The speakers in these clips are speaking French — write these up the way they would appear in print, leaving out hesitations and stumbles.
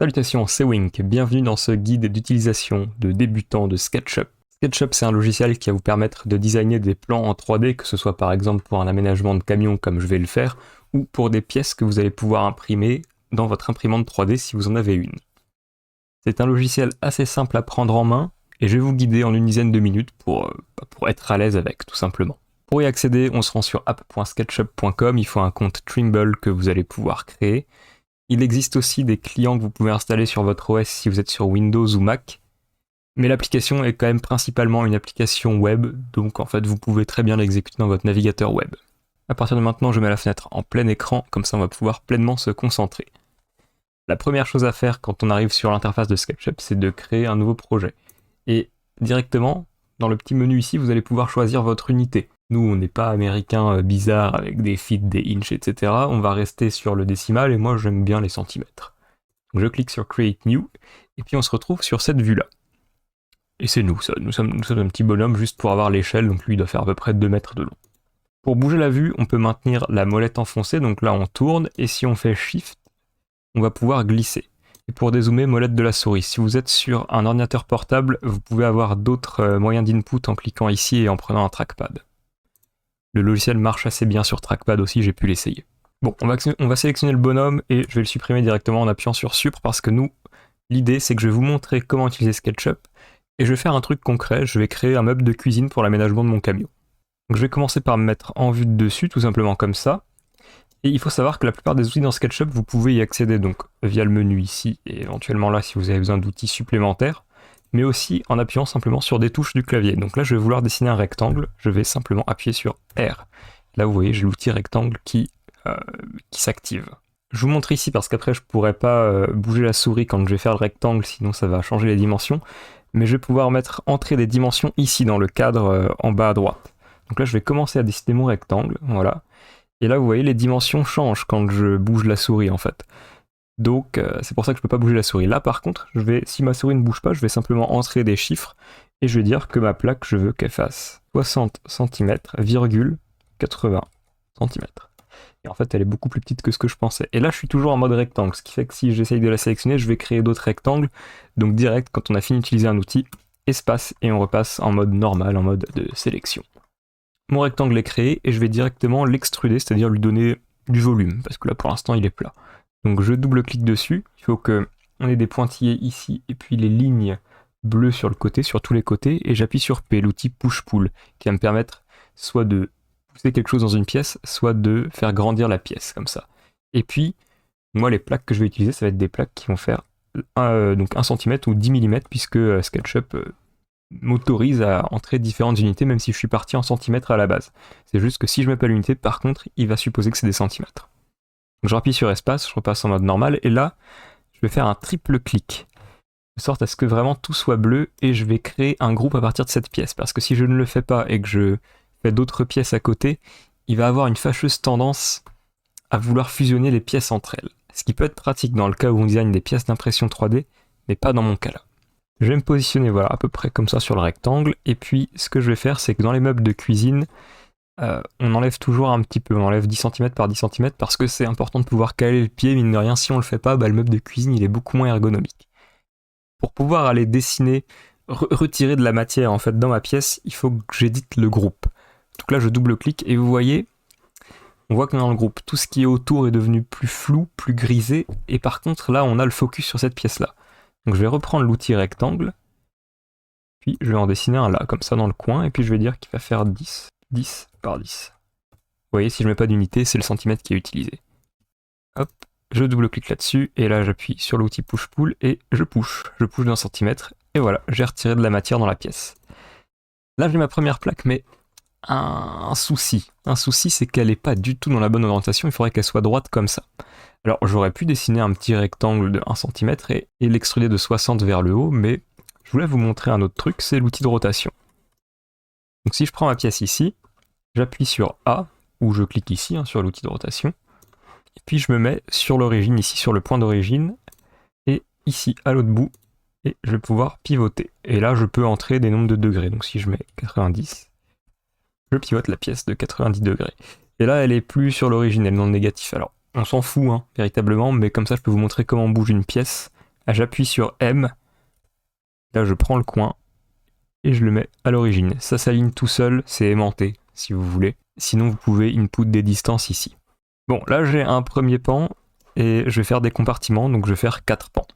Salutations, c'est Wink, bienvenue dans ce guide d'utilisation de débutants de SketchUp. SketchUp, c'est un logiciel qui va vous permettre de designer des plans en 3D, que ce soit par exemple pour un aménagement de camion comme je vais le faire, ou pour des pièces que vous allez pouvoir imprimer dans votre imprimante 3D si vous en avez une. C'est un logiciel assez simple à prendre en main, et je vais vous guider en une dizaine de minutes pour être à l'aise avec, tout simplement. Pour y accéder, on se rend sur app.sketchup.com, il faut un compte Trimble que vous allez pouvoir créer. Il existe aussi des clients que vous pouvez installer sur votre OS si vous êtes sur Windows ou Mac, mais l'application est quand même principalement une application web, donc en fait vous pouvez très bien l'exécuter dans votre navigateur web. À partir de maintenant, je mets la fenêtre en plein écran, comme ça on va pouvoir pleinement se concentrer. La première chose à faire quand on arrive sur l'interface de SketchUp, c'est de créer un nouveau projet. Et directement, dans le petit menu ici, vous allez pouvoir choisir votre unité. Nous, on n'est pas américain bizarre avec des feet, des inches, etc. On va rester sur le décimal et moi j'aime bien les centimètres. Donc je clique sur Create New et puis on se retrouve sur cette vue-là. Et c'est nous, ça. Nous sommes un petit bonhomme juste pour avoir l'échelle, donc lui il doit faire à peu près 2 mètres de long. Pour bouger la vue, on peut maintenir la molette enfoncée, donc là on tourne, et si on fait Shift, on va pouvoir glisser. Et pour dézoomer, molette de la souris. Si vous êtes sur un ordinateur portable, vous pouvez avoir d'autres moyens d'input en cliquant ici et en prenant un trackpad. Le logiciel marche assez bien sur trackpad aussi, j'ai pu l'essayer. Bon, on va sélectionner le bonhomme et je vais le supprimer directement en appuyant sur Supr parce que nous, l'idée c'est que je vais vous montrer comment utiliser SketchUp et je vais faire un truc concret, je vais créer un meuble de cuisine pour l'aménagement de mon camion. Donc je vais commencer par me mettre en vue de dessus, tout simplement comme ça. Et il faut savoir que la plupart des outils dans SketchUp, vous pouvez y accéder donc via le menu ici et éventuellement là si vous avez besoin d'outils supplémentaires, mais aussi en appuyant simplement sur des touches du clavier. Donc là, je vais vouloir dessiner un rectangle, je vais simplement appuyer sur R. Là, vous voyez, j'ai l'outil rectangle qui s'active. Je vous montre ici parce qu'après, je pourrais pas bouger la souris quand je vais faire le rectangle, sinon ça va changer les dimensions. Mais je vais pouvoir entrer des dimensions ici dans le cadre en bas à droite. Donc là, je vais commencer à dessiner mon rectangle, voilà. Et là, vous voyez, les dimensions changent quand je bouge la souris en fait. Donc c'est pour ça que je peux pas bouger la souris. Là par contre, si ma souris ne bouge pas, je vais simplement entrer des chiffres et je vais dire que ma plaque, je veux qu'elle fasse 60 cm, 80 cm. Et en fait, elle est beaucoup plus petite que ce que je pensais. Et là, je suis toujours en mode rectangle, ce qui fait que si j'essaye de la sélectionner, je vais créer d'autres rectangles. Donc direct, quand on a fini d'utiliser un outil, espace, et on repasse en mode normal, en mode de sélection. Mon rectangle est créé et je vais directement l'extruder, c'est-à-dire lui donner du volume, parce que là pour l'instant il est plat. Donc je double-clique dessus, il faut qu'on ait des pointillés ici, et puis les lignes bleues sur le côté, sur tous les côtés, et j'appuie sur P, l'outil Push-Pull, qui va me permettre soit de pousser quelque chose dans une pièce, soit de faire grandir la pièce, comme ça. Et puis, moi les plaques que je vais utiliser, ça va être des plaques qui vont faire donc 1 cm ou 10 mm, puisque SketchUp m'autorise à entrer différentes unités, même si je suis parti en centimètres à la base. C'est juste que si je mets pas l'unité, par contre, il va supposer que c'est des centimètres. Donc je rappuie sur espace, je repasse en mode normal, et là, je vais faire un triple clic, de sorte à ce que vraiment tout soit bleu, et je vais créer un groupe à partir de cette pièce, parce que si je ne le fais pas et que je fais d'autres pièces à côté, il va avoir une fâcheuse tendance à vouloir fusionner les pièces entre elles. Ce qui peut être pratique dans le cas où on design des pièces d'impression 3D, mais pas dans mon cas là. Je vais me positionner voilà, à peu près comme ça sur le rectangle, et puis ce que je vais faire, c'est que dans les meubles de cuisine, on enlève toujours un petit peu, on enlève 10 cm par 10 cm parce que c'est important de pouvoir caler le pied, mine de rien, si on le fait pas, le meuble de cuisine il est beaucoup moins ergonomique. Pour pouvoir aller dessiner, retirer de la matière en fait dans ma pièce, il faut que j'édite le groupe. Donc là je double-clique et vous voyez, on voit que dans le groupe, tout ce qui est autour est devenu plus flou, plus grisé, et par contre là on a le focus sur cette pièce-là. Donc je vais reprendre l'outil rectangle, puis je vais en dessiner un là, comme ça dans le coin, et puis je vais dire qu'il va faire 10 par 10. Vous voyez, si je mets pas d'unité, c'est le centimètre qui est utilisé. Hop, je double-clique là-dessus, et là j'appuie sur l'outil push-pull, et je push d'un centimètre, et voilà, j'ai retiré de la matière dans la pièce. Là j'ai ma première plaque, mais un souci. Un souci, c'est qu'elle n'est pas du tout dans la bonne orientation, il faudrait qu'elle soit droite comme ça. Alors j'aurais pu dessiner un petit rectangle de 1 cm et l'extruder de 60 vers le haut, mais je voulais vous montrer un autre truc, c'est l'outil de rotation. Donc si je prends ma pièce ici, j'appuie sur A, ou je clique ici sur l'outil de rotation, et puis je me mets sur l'origine, ici sur le point d'origine, et ici à l'autre bout, et je vais pouvoir pivoter. Et là je peux entrer des nombres de degrés, donc si je mets 90, je pivote la pièce de 90 degrés. Et là elle est plus sur l'origine, elle est dans le négatif. Alors on s'en fout véritablement, mais comme ça je peux vous montrer comment on bouge une pièce j'appuie sur M, là je prends le coin, et je le mets à l'origine. Ça s'aligne tout seul, c'est aimanté, si vous voulez. Sinon, vous pouvez input des distances ici. Bon, là j'ai un premier pan, et je vais faire des compartiments, donc je vais faire 4 pans.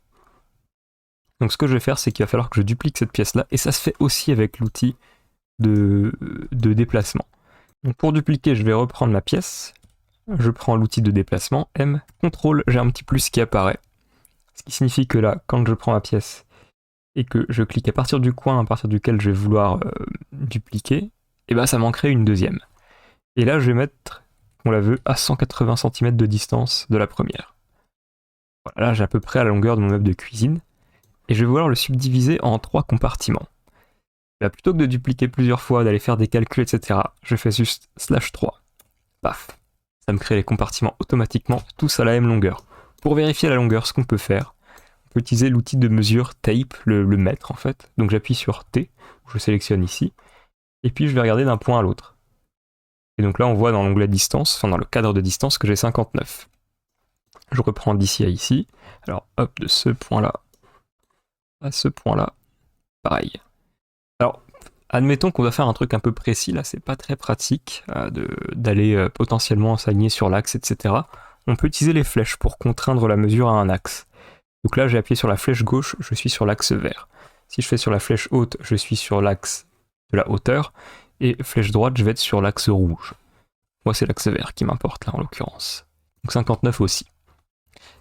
Donc ce que je vais faire, c'est qu'il va falloir que je duplique cette pièce-là, et ça se fait aussi avec l'outil de déplacement. Donc pour dupliquer, je vais reprendre ma pièce, je prends l'outil de déplacement, M, CTRL, j'ai un petit plus qui apparaît, ce qui signifie que là, quand je prends ma pièce, et que je clique à partir du coin à partir duquel je vais vouloir dupliquer, et ben ça m'en crée une deuxième. Et là je vais mettre, on la veut, à 180 cm de distance de la première. Voilà, là j'ai à peu près la longueur de mon meuble de cuisine, et je vais vouloir le subdiviser en 3 compartiments. Là, plutôt que de dupliquer plusieurs fois, d'aller faire des calculs, etc., je fais juste /3. Paf. Ça me crée les compartiments automatiquement, tous à la même longueur. Pour vérifier la longueur, ce qu'on peut faire, on peut utiliser l'outil de mesure tape, le mètre en fait. Donc j'appuie sur T, je sélectionne ici, et puis je vais regarder d'un point à l'autre. Et donc là on voit dans l'onglet distance, enfin dans le cadre de distance, que j'ai 59. Je reprends d'ici à ici. Alors hop, de ce point-là à ce point-là, pareil. Alors, admettons qu'on doit faire un truc un peu précis, là c'est pas très pratique d'aller potentiellement s'aligner sur l'axe, etc. On peut utiliser les flèches pour contraindre la mesure à un axe. Donc là j'ai appuyé sur la flèche gauche, je suis sur l'axe vert. Si je fais sur la flèche haute, je suis sur l'axe de la hauteur, et flèche droite, je vais être sur l'axe rouge. Moi c'est l'axe vert qui m'importe là en l'occurrence. Donc 59 aussi.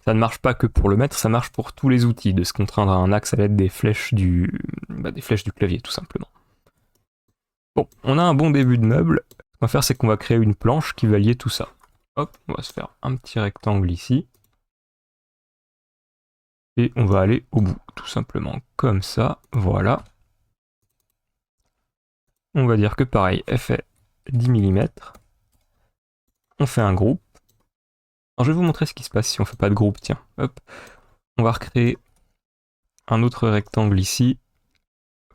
Ça ne marche pas que pour le mètre, ça marche pour tous les outils, de se contraindre à un axe à l'aide des flèches du clavier tout simplement. Bon, on a un bon début de meuble. Ce qu'on va faire, c'est qu'on va créer une planche qui va lier tout ça. Hop, on va se faire un petit rectangle ici. Et on va aller au bout, tout simplement comme ça, voilà. On va dire que pareil, elle fait 10 mm. On fait un groupe. Alors je vais vous montrer ce qui se passe si on fait pas de groupe, tiens. Hop. On va recréer un autre rectangle ici.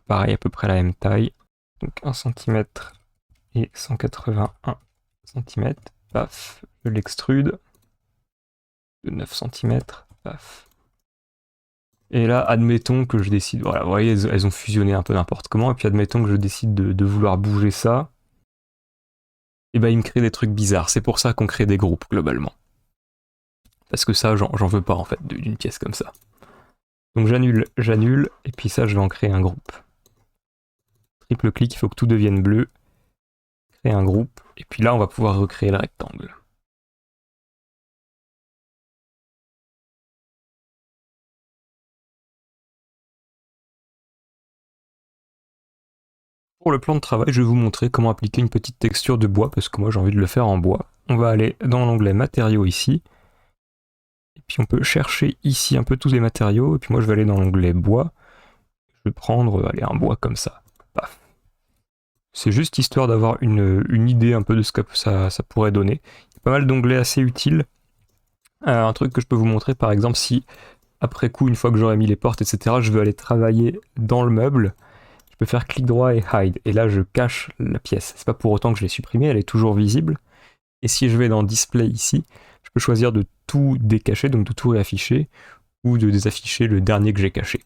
Pareil, à peu près la même taille. Donc 1 cm et 181 cm. Paf, je l'extrude. De 9 cm. Paf. Et là, admettons que je décide, voilà, vous voyez, elles ont fusionné un peu n'importe comment, et puis admettons que je décide de vouloir bouger ça, et ben il me crée des trucs bizarres. C'est pour ça qu'on crée des groupes, globalement. Parce que ça, j'en veux pas, en fait, d'une pièce comme ça. Donc j'annule, et puis ça, je vais en créer un groupe. Triple clic, il faut que tout devienne bleu. Créer un groupe, et puis là, on va pouvoir recréer le rectangle. Pour le plan de travail, je vais vous montrer comment appliquer une petite texture de bois, parce que moi j'ai envie de le faire en bois. On va aller dans l'onglet matériaux ici, et puis on peut chercher ici un peu tous les matériaux, et puis moi je vais aller dans l'onglet bois, je vais prendre allez, un bois comme ça. Paf. C'est juste histoire d'avoir une idée un peu de ce que ça pourrait donner. Il y a pas mal d'onglets assez utiles. Un truc que je peux vous montrer par exemple si, après coup, une fois que j'aurai mis les portes, etc., je veux aller travailler dans le meuble, je peux faire clic droit et hide, et là je cache la pièce. C'est pas pour autant que je l'ai supprimée, elle est toujours visible. Et si je vais dans display ici, je peux choisir de tout décacher, donc de tout réafficher, ou de désafficher le dernier que j'ai caché.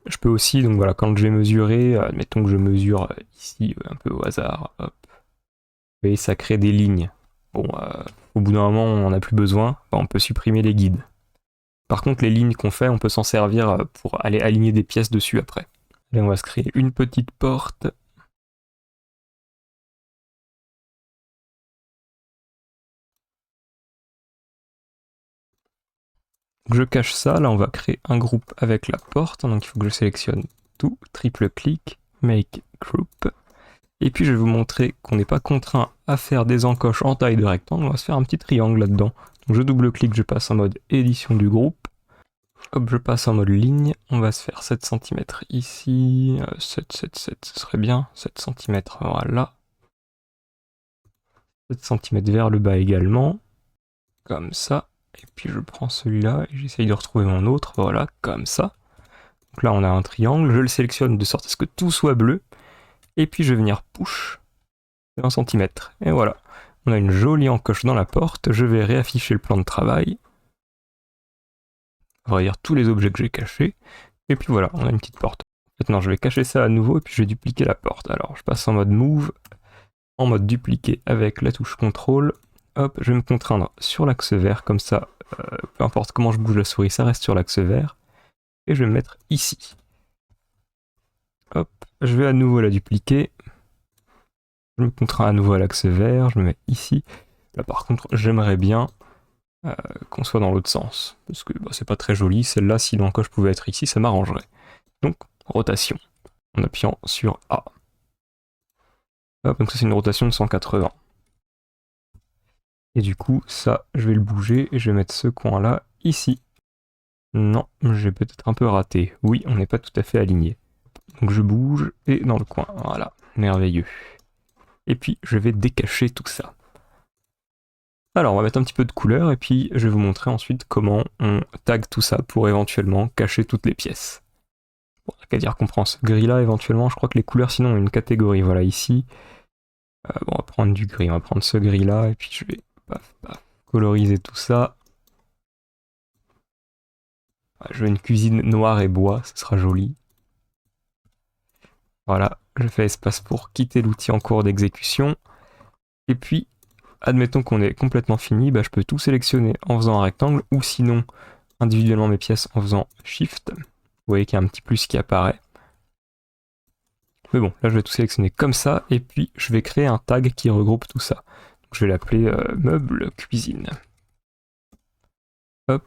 Je peux aussi, donc voilà, quand je vais mesurer, admettons que je mesure ici un peu au hasard, hop, vous voyez, ça crée des lignes. Bon, au bout d'un moment, on n'en a plus besoin, on peut supprimer les guides. Par contre, les lignes qu'on fait, on peut s'en servir pour aller aligner des pièces dessus après. Là, on va se créer une petite porte. Je cache ça, là on va créer un groupe avec la porte, donc il faut que je sélectionne tout, triple clic, make group, et puis je vais vous montrer qu'on n'est pas contraint à faire des encoches en taille de rectangle, on va se faire un petit triangle là-dedans. Donc je double-clique, je passe en mode édition du groupe, hop, je passe en mode ligne, on va se faire 7 cm ici, 7, 7, 7, ce serait bien, 7 cm, voilà. 7 cm vers le bas également, comme ça. Et puis je prends celui-là et j'essaye de retrouver mon autre, voilà, comme ça. Donc là on a un triangle, je le sélectionne de sorte à ce que tout soit bleu. Et puis je vais venir push de 1 cm. Et voilà, on a une jolie encoche dans la porte, je vais réafficher le plan de travail. on va dire tous les objets que j'ai cachés. Et puis voilà, on a une petite porte. Maintenant, je vais cacher ça à nouveau et puis je vais dupliquer la porte. Alors, je passe en mode move, en mode dupliquer avec la touche contrôle. Hop, je vais me contraindre sur l'axe vert, comme ça, peu importe comment je bouge la souris, ça reste sur l'axe vert. Et je vais me mettre ici. Hop, je vais à nouveau la dupliquer. Je me contrains à nouveau à l'axe vert, je me mets ici. Là par contre, j'aimerais bien qu'on soit dans l'autre sens, parce que c'est pas très joli. Celle-là, si l'encoche pouvait être ici, ça m'arrangerait. Donc, rotation, en appuyant sur A. Hop, donc ça c'est une rotation de 180. Et du coup, ça, je vais le bouger et je vais mettre ce coin-là ici. Non, j'ai peut-être un peu raté. Oui, on n'est pas tout à fait aligné. Donc je bouge et dans le coin, voilà, merveilleux. Et puis je vais décacher tout ça. Alors on va mettre un petit peu de couleur et puis je vais vous montrer ensuite comment on tag tout ça pour éventuellement cacher toutes les pièces. Bon, qu'à dire qu'on prend ce gris-là éventuellement, je crois que les couleurs sinon ont une catégorie, voilà ici. Bon, on va prendre du gris, on va prendre ce gris-là et puis je vais coloriser tout ça. Je veux une cuisine noire et bois, ce sera joli. Voilà, je fais espace pour quitter l'outil en cours d'exécution. Et puis, admettons qu'on est complètement fini, je peux tout sélectionner en faisant un rectangle, ou sinon, individuellement mes pièces en faisant Shift. Vous voyez qu'il y a un petit plus qui apparaît. Mais bon, là je vais tout sélectionner comme ça, et puis je vais créer un tag qui regroupe tout ça. Donc, je vais l'appeler meuble cuisine. Hop.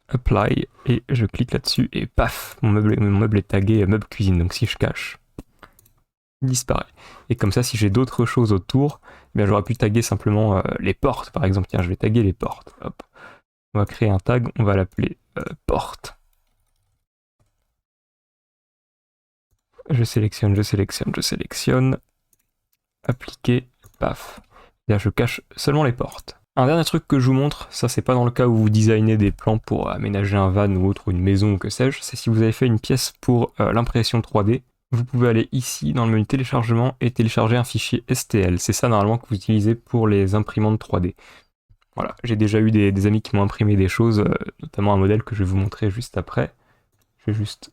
Apply, et je clique là-dessus, et paf, mon meuble est tagué meuble cuisine, donc si je cache, il disparaît. Et comme ça, si j'ai d'autres choses autour, j'aurais pu taguer simplement les portes, par exemple. Tiens, je vais taguer les portes. Hop. On va créer un tag, on va l'appeler porte. Je sélectionne, appliquer, paf. Là, je cache seulement les portes. Un dernier truc que je vous montre, ça c'est pas dans le cas où vous designez des plans pour aménager un van ou autre, ou une maison ou que sais-je, c'est si vous avez fait une pièce pour l'impression 3D, vous pouvez aller ici dans le menu téléchargement et télécharger un fichier STL. C'est ça normalement que vous utilisez pour les imprimantes 3D. Voilà, j'ai déjà eu des amis qui m'ont imprimé des choses, notamment un modèle que je vais vous montrer juste après. Je vais juste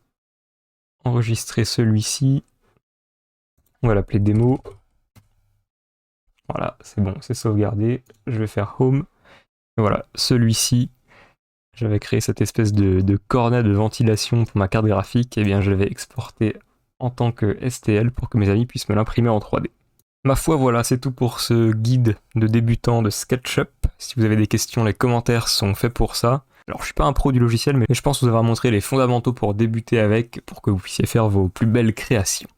enregistrer celui-ci. On va l'appeler démo. Voilà, c'est bon, c'est sauvegardé. Je vais faire Home. Et voilà, celui-ci, j'avais créé cette espèce de cornet de ventilation pour ma carte graphique. Et bien, je l'avais exporté en tant que STL pour que mes amis puissent me l'imprimer en 3D. Ma foi, voilà, c'est tout pour ce guide de débutant de SketchUp. Si vous avez des questions, les commentaires sont faits pour ça. Alors, je suis pas un pro du logiciel, mais je pense vous avoir montré les fondamentaux pour débuter avec, pour que vous puissiez faire vos plus belles créations.